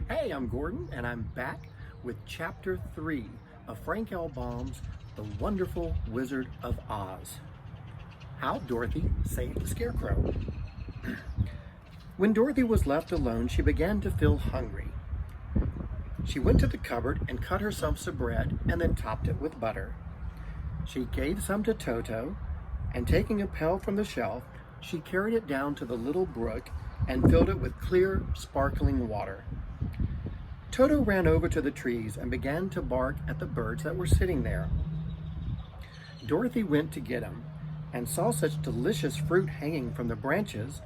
Hey, I'm Gordon, and I'm back with Chapter 3 of Frank L. Baum's The Wonderful Wizard of Oz. How Dorothy Saved the Scarecrow. When Dorothy was left alone, she began to feel hungry. She went to the cupboard and cut herself some bread and then topped it with butter. She gave some to Toto, and taking a pail from the shelf, she carried it down to the little brook and filled it with clear, sparkling water. Toto ran over to the trees and began to bark at the birds that were sitting there. Dorothy went to get him and saw such delicious fruit hanging from the branches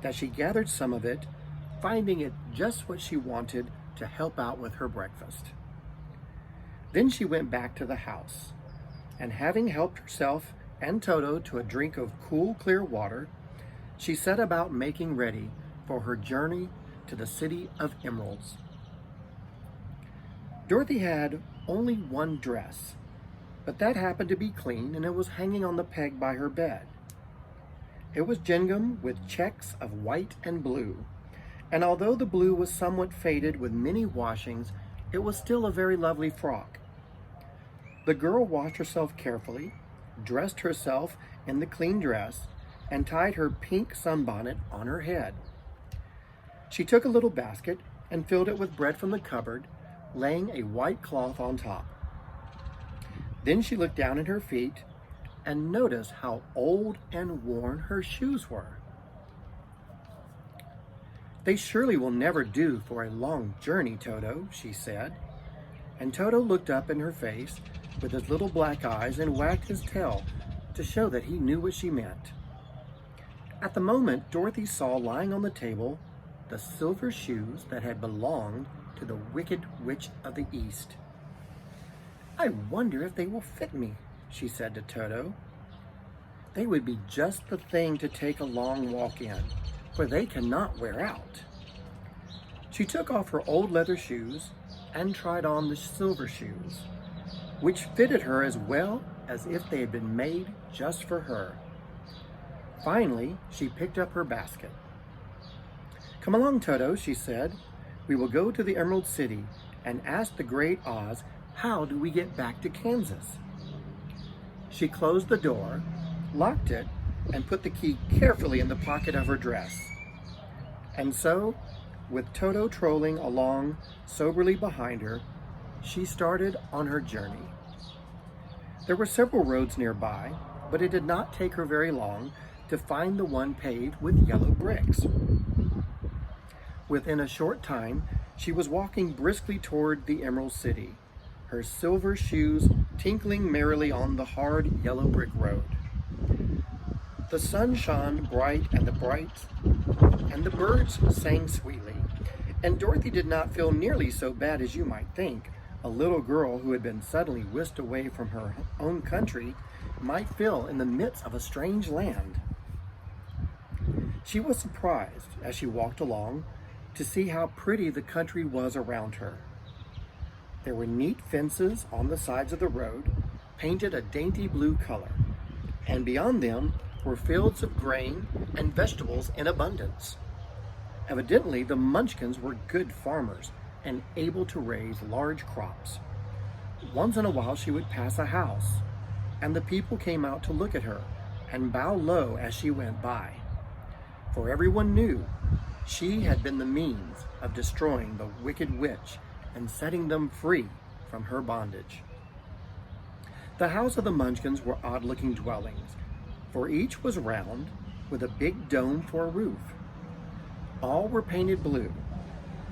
that she gathered some of it, finding it just what she wanted to help out with her breakfast. Then she went back to the house, and having helped herself and Toto to a drink of cool, clear water, she set about making ready for her journey to the City of Emeralds. Dorothy had only one dress, but that happened to be clean and it was hanging on the peg by her bed. It was gingham with checks of white and blue, and although the blue was somewhat faded with many washings, it was still a very lovely frock. The girl washed herself carefully, dressed herself in the clean dress, and tied her pink sunbonnet on her head. She took a little basket and filled it with bread from the cupboard, laying a white cloth on top. Then she looked down at her feet and noticed how old and worn her shoes were. "They surely will never do for a long journey, Toto," she said. And Toto looked up in her face with his little black eyes and wagged his tail to show that he knew what she meant. At the moment, Dorothy saw lying on the table the silver shoes that had belonged to the Wicked Witch of the East. "I wonder if they will fit me," she said to Toto. "They would be just the thing to take a long walk in, for they cannot wear out." She took off her old leather shoes and tried on the silver shoes, which fitted her as well as if they had been made just for her. Finally, she picked up her basket. "Come along, Toto," she said. "We will go to the Emerald City and ask the Great Oz, how do we get back to Kansas?" She closed the door, locked it, and put the key carefully in the pocket of her dress. And so, with Toto trolling along soberly behind her, she started on her journey. There were several roads nearby, but it did not take her very long to find the one paved with yellow bricks. Within a short time, she was walking briskly toward the Emerald City, her silver shoes tinkling merrily on the hard yellow brick road. The sun shone bright and the birds sang sweetly, and Dorothy did not feel nearly so bad as you might think a little girl who had been suddenly whisked away from her own country might feel in the midst of a strange land. She was surprised, as she walked along, to see how pretty the country was around her. There were neat fences on the sides of the road, painted a dainty blue color, and beyond them were fields of grain and vegetables in abundance. Evidently, the Munchkins were good farmers and able to raise large crops. Once in a while, she would pass a house, and the people came out to look at her and bow low as she went by. For everyone knew she had been the means of destroying the Wicked Witch and setting them free from her bondage. The house of the Munchkins were odd-looking dwellings, for each was round with a big dome for a roof. All were painted blue,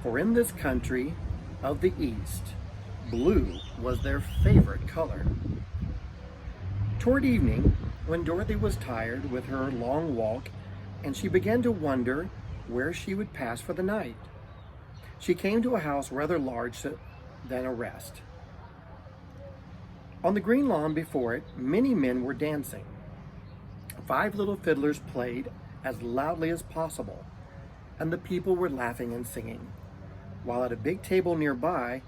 for in this country of the East, blue was their favorite color. Toward evening, when Dorothy was tired with her long walk, and she began to wonder where she would pass for the night, she came to a house rather large than a rest. On the green lawn before it, many men were dancing. 5 little fiddlers played as loudly as possible, and the people were laughing and singing, while at a big table nearby,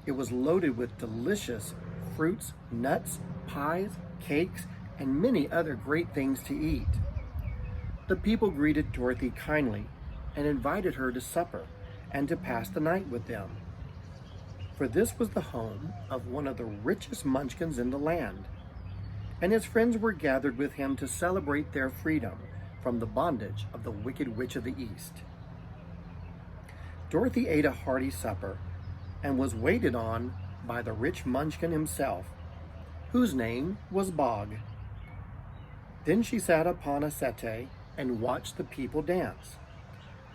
it was loaded with delicious fruits, nuts, pies, cakes, and many other great things to eat. The people greeted Dorothy kindly and invited her to supper, and to pass the night with them. For this was the home of one of the richest munchkins in the land, and his friends were gathered with him to celebrate their freedom from the bondage of the Wicked Witch of the East. Dorothy ate a hearty supper and was waited on by the rich munchkin himself, whose name was Bog. Then she sat upon a settee and watched the people dance.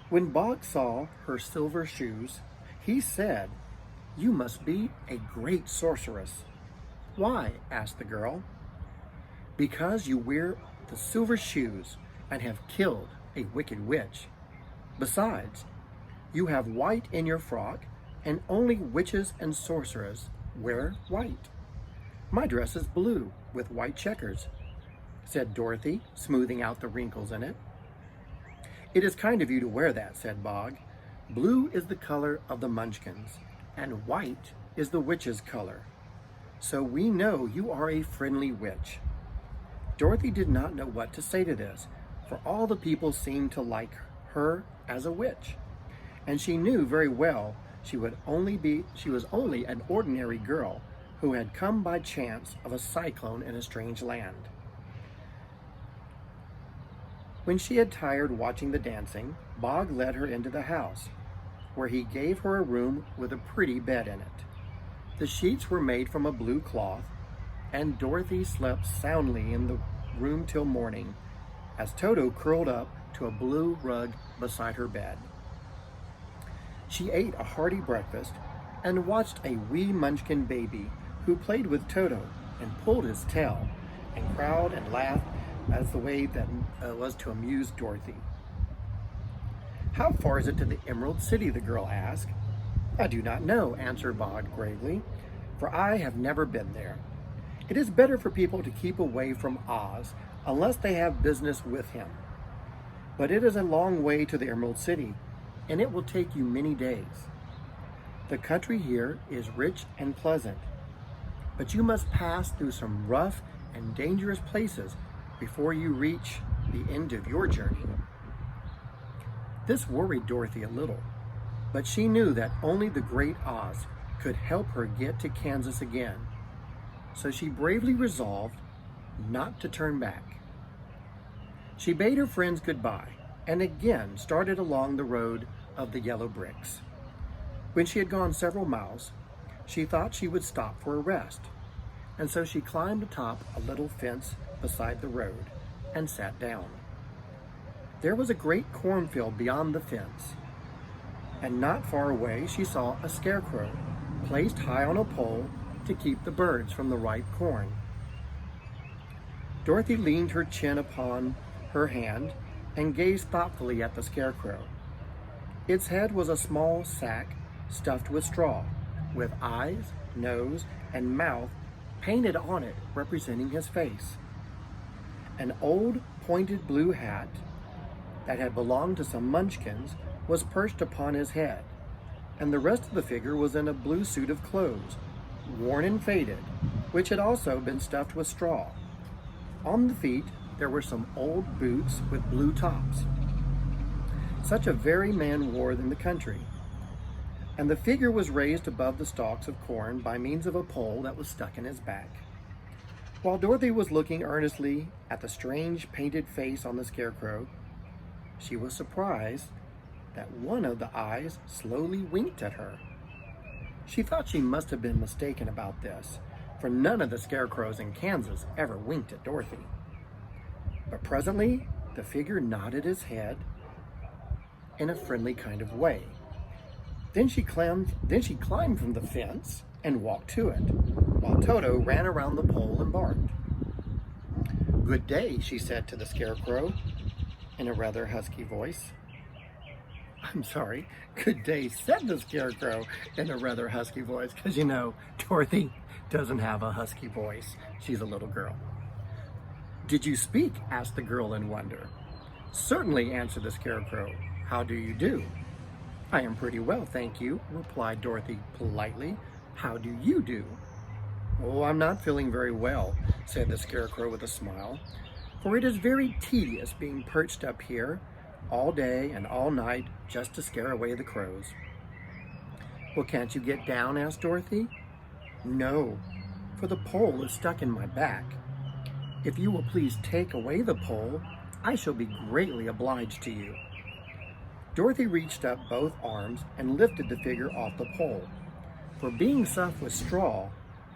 When Bog saw her silver shoes, he said, "You must be a great sorceress." "Why?" asked the girl. "Because you wear the silver shoes and have killed a wicked witch. Besides, you have white in your frock, and only witches and sorcerers wear white. My dress is blue with white checkers," said Dorothy, smoothing out the wrinkles in it. "It is kind of you to wear that," said Bog. "Blue is the color of the Munchkins, and white is the witch's color. So we know you are a friendly witch." Dorothy did not know what to say to this, for all the people seemed to like her as a witch, and she knew very well she was only an ordinary girl who had come by chance of a cyclone in a strange land. When she had tired watching the dancing, Bog led her into the house, where he gave her a room with a pretty bed in it. The sheets were made from a blue cloth, and Dorothy slept soundly in the room till morning, as Toto curled up to a blue rug beside her bed. She ate a hearty breakfast and watched a wee munchkin baby who played with Toto and pulled his tail and crowed and laughed as the way that was to amuse Dorothy. "How far is it to the Emerald City?" the girl asked. "I do not know," answered Bog gravely, "for I have never been there. It is better for people to keep away from Oz unless they have business with him. But it is a long way to the Emerald City, and it will take you many days. The country here is rich and pleasant, but you must pass through some rough and dangerous places before you reach the end of your journey." This worried Dorothy a little, but she knew that only the great Oz could help her get to Kansas again, so she bravely resolved not to turn back. She bade her friends goodbye and again started along the road of the yellow bricks. When she had gone several miles, she thought she would stop for a rest, and so she climbed atop a little fence beside the road and sat down. There was a great cornfield beyond the fence, and not far away she saw a scarecrow placed high on a pole to keep the birds from the ripe corn. Dorothy leaned her chin upon her hand and gazed thoughtfully at the scarecrow. Its head was a small sack stuffed with straw, with eyes, nose, and mouth painted on it representing his face. An old pointed blue hat that had belonged to some munchkins was perched upon his head, and the rest of the figure was in a blue suit of clothes, worn and faded, which had also been stuffed with straw. On the feet there were some old boots with blue tops. Such a very man wore in the country, and the figure was raised above the stalks of corn by means of a pole that was stuck in his back. While Dorothy was looking earnestly at the strange painted face on the scarecrow, she was surprised that one of the eyes slowly winked at her. She thought she must have been mistaken about this, for none of the scarecrows in Kansas ever winked at Dorothy. But presently, the figure nodded his head in a friendly kind of way. Then she climbed from the fence and walked to it, while Toto ran around the pole and barked. "Good day," she said to the scarecrow in a rather husky voice. "I'm sorry, good day," said the scarecrow in a rather husky voice, because Dorothy doesn't have a husky voice. She's a little girl. "Did you speak?" asked the girl in wonder. "Certainly," answered the scarecrow. "How do you do?" "I am pretty well, thank you," replied Dorothy politely. "How do you do?" "Oh, I'm not feeling very well," said the scarecrow with a smile, "for it is very tedious being perched up here all day and all night just to scare away the crows. Well, can't you get down? Asked Dorothy. No, for the pole is stuck in my back. If you will please take away the pole, I shall be greatly obliged to you. Dorothy reached up both arms and lifted the figure off the pole. For being stuffed with straw,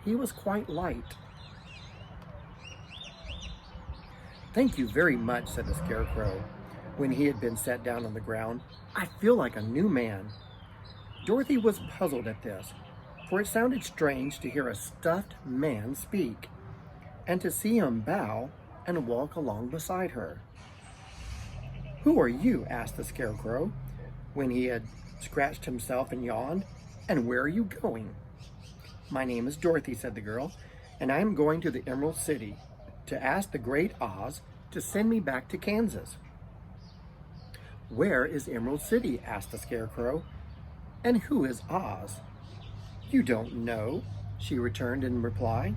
he was quite light. Thank you very much, said the Scarecrow, when he had been set down on the ground. I feel like a new man. Dorothy was puzzled at this, for it sounded strange to hear a stuffed man speak, and to see him bow and walk along beside her. Who are you? Asked the Scarecrow, when he had scratched himself and yawned. And where are you going? My name is Dorothy, said the girl, and I am going to the Emerald City to ask the great Oz to send me back to Kansas. Where is Emerald City? Asked the Scarecrow. And who is Oz? You don't know, she returned in reply.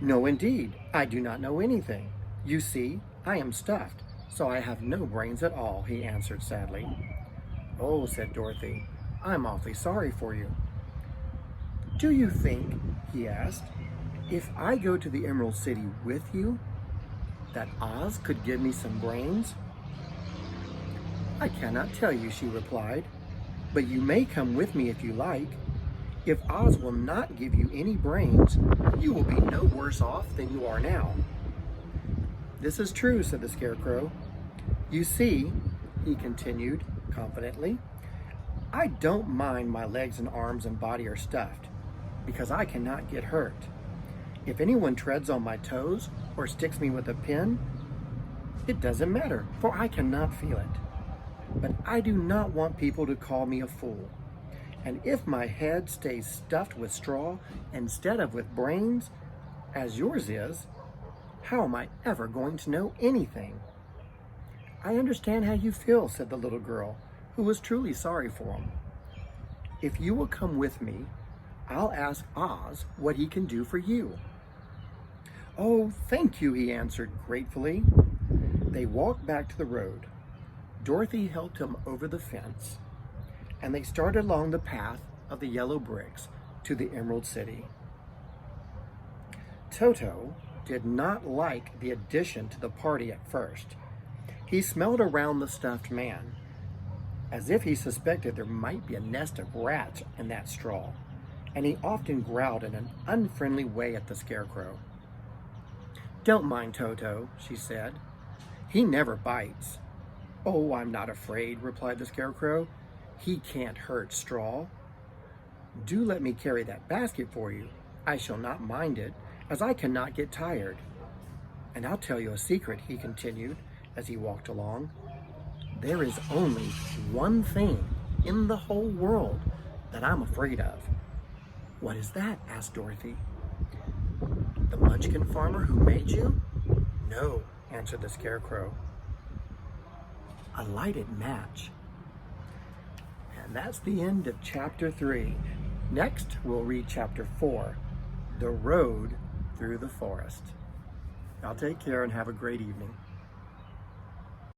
No, indeed, I do not know anything. You see, I am stuffed, so I have no brains at all, he answered sadly. Oh, said Dorothy, I'm awfully sorry for you. Do you think, he asked, if I go to the Emerald City with you, that Oz could give me some brains? I cannot tell you, she replied, but you may come with me if you like. If Oz will not give you any brains, you will be no worse off than you are now. This is true, said the Scarecrow. You see, he continued confidently, I don't mind my legs and arms and body are stuffed, because I cannot get hurt. If anyone treads on my toes or sticks me with a pin, it doesn't matter, for I cannot feel it. But I do not want people to call me a fool. And if my head stays stuffed with straw instead of with brains, as yours is, how am I ever going to know anything? I understand how you feel, said the little girl, who was truly sorry for him. If you will come with me, I'll ask Oz what he can do for you. Oh, thank you, he answered gratefully. They walked back to the road. Dorothy helped him over the fence, and they started along the path of the yellow bricks to the Emerald City. Toto did not like the addition to the party at first. He smelled around the stuffed man, as if he suspected there might be a nest of rats in that straw, and he often growled in an unfriendly way at the Scarecrow. Don't mind Toto, she said. He never bites. Oh, I'm not afraid, replied the Scarecrow. He can't hurt straw. Do let me carry that basket for you. I shall not mind it, as I cannot get tired. And I'll tell you a secret, he continued as he walked along. There is only one thing in the whole world that I'm afraid of. What is that? Asked Dorothy. The Munchkin farmer who made you? No, answered the Scarecrow. A lighted match. And that's the end of chapter 3. Next, we'll read chapter 4, The Road Through the Forest. Y'all take care and have a great evening.